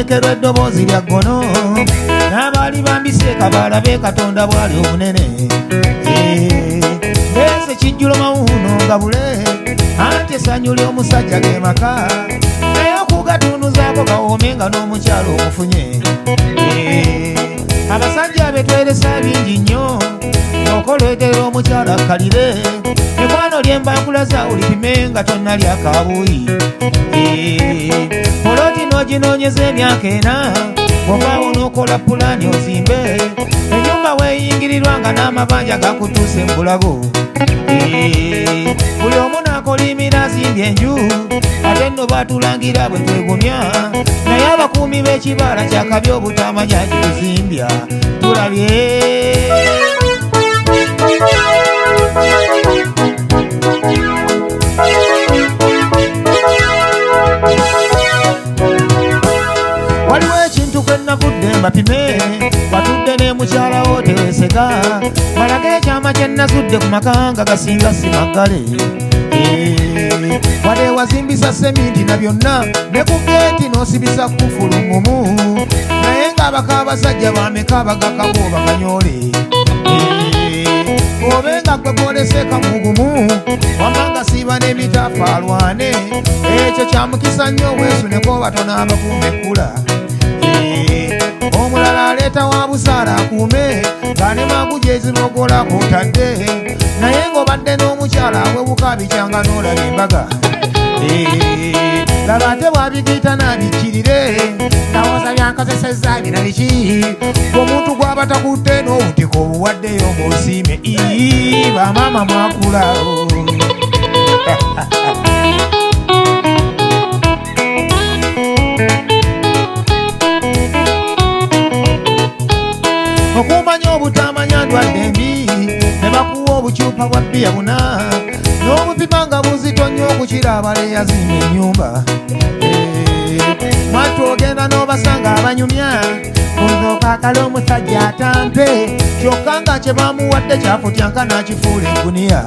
batekerwa eddoboozi lya ggono n'abaali bambiseeka balabe katonda bwali obunene mbese kijjulo mawuuno nga bule anti essanyu ly'omusajja ge maka naye okugatunuzaako gawoome nga n'omukyalo omufunye abasajja betweresa bingi nnyo okoleetera omukyala akkalire ekwano lyembakulaza olipime nga tonnalya kabuuyi poloti n'oginoonyeza emyaka ena ovaawo n'okola pulaani ozimbe ennyumba weeyingirirwa nga n'amabanja gakutuuse mu bulago buli omu n'akolimira azimbye enju ate nno baatulangira bwe twegumya naye abakuumi b'ekibala kyakabi obutamanya kituzimbya tulabye waliwo ekintu kwe navudde mbapime batudde ne mukyalawo teweeseka balage ekyama kye nazudde ku makanga gasinga si maggale wadde wazimbisa seminti na byonna ne ku geeti n'osibisa kufulumumu naye ng'abaka abasajja bameka bagakabo bakanyole obenga gwe gwoleseka mugumu wamanga siiba n'emitafaalwane ekyo kyamukisa nnyo weesuneko batono abakuuma ekkula omulala aleeta wa busaala akuume nga ne maguja ezibogola k'otadde naye ng'obadde n'omukyala awewuka bikyanga n'olaba embaga laba ate bw'abigiyita n'abikkirire ndowooza byankozesezza bina biki omuntu gw'aba takutte n'obutiko obuwaddeyo ng'osiime bamaama mwakula okumanya obutamanya ndwadde mbi ne bakuwa obucupa bwa bbiya buna n'obupima nga buzito nnyo okukira abale yazimba ennyumba mwattu ogenda n'obasanga abanyumya ozokaakala omusajja atampe kyokka nga kye bamuwadde kyafutyanka n'kifuula egguniya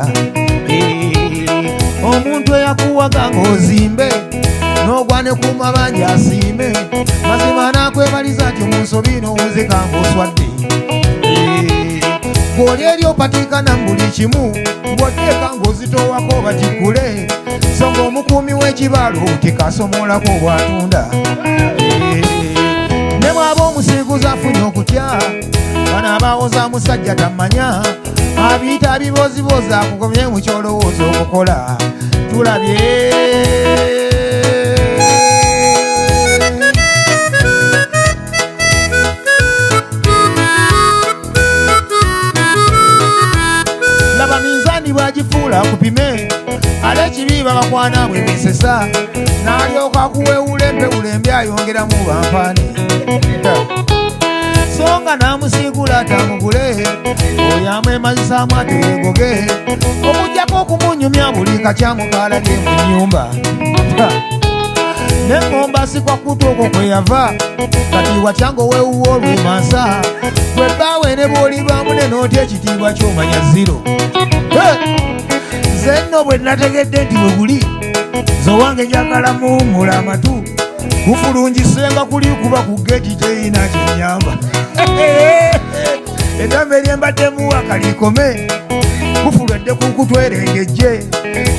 omuntu eyakuwaga ng'ozimbe n'ogwa ne ku mabanja asiime mazima n'akwebaliza nti mu nsobi n'owuzika ng'oswadde bw'oli eri opatiikana mu buli kimu ng'oteeka ng'ozitoowako bakikule so ng'omukuumi w'ekibalo tekasomolako bw'atunda ne bw'aba omusiiguza afunye okutya bano abaawoza musajja tamanya abiyita abiboziboza akugumye mu kyolowooza okukola tulabye laba minzaani bwagifuula akupime ale ekibi babakwana bwe bisesa n'alyoka akuweewula empewulembi ayongeramu bampaane so nga n'amusiigula atamugule oyo amwemazisaamu ateyegoge okujjako okumunyumya buli kakyamukaalage mu nnyumba neŋŋomba sikwa kutu okwo kwe yava kati watyango weewuwa olwemansa bwe bbaawe ne bw'oliba munene otya ekitiibwa ky'omanya ziro nze nno bwe nategedde nti bwe guli zowange njagala muwummula amatu kufulungisenga kuli kuba ku geeti teyina kyenyamba eddambe eryembaddemuwa kalikome kufulwedde ku kutwerengejje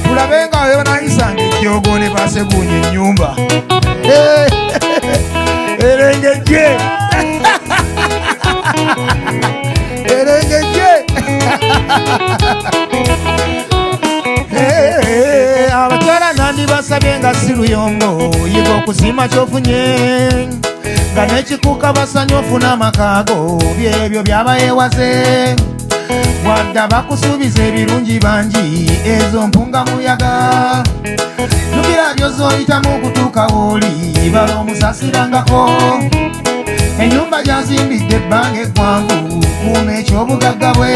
tulabe nga we banayisanga ejjoogo ne baseguunya ennyumba erengejje erengejje abakyala nandibasabye nga si luyombo yiga okusima kyofunye nga nekikuka basanya ofuna amakaago byebyo byabayewaze wadda bakusuubiza ebirungi bangi ezo mpunga muyaga lubira byozoyitamu okutuuka wooli bala omusasirangako ennyumba gyazimbidde ebbanga eggwanvu kuuma ekyobugagga bwe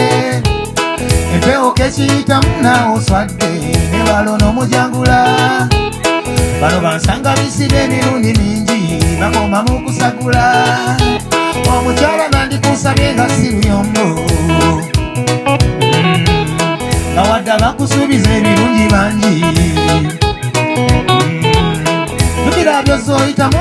empewo kekiyitamu naawe oswadde ne balo n'omujangula bano bansanga bisibe emirundi mingi bakoma mu kusagula omukyala nandikusabye nga si luyombo nga wadde bakusuubiza ebirungi bangi lubira byozoyitamu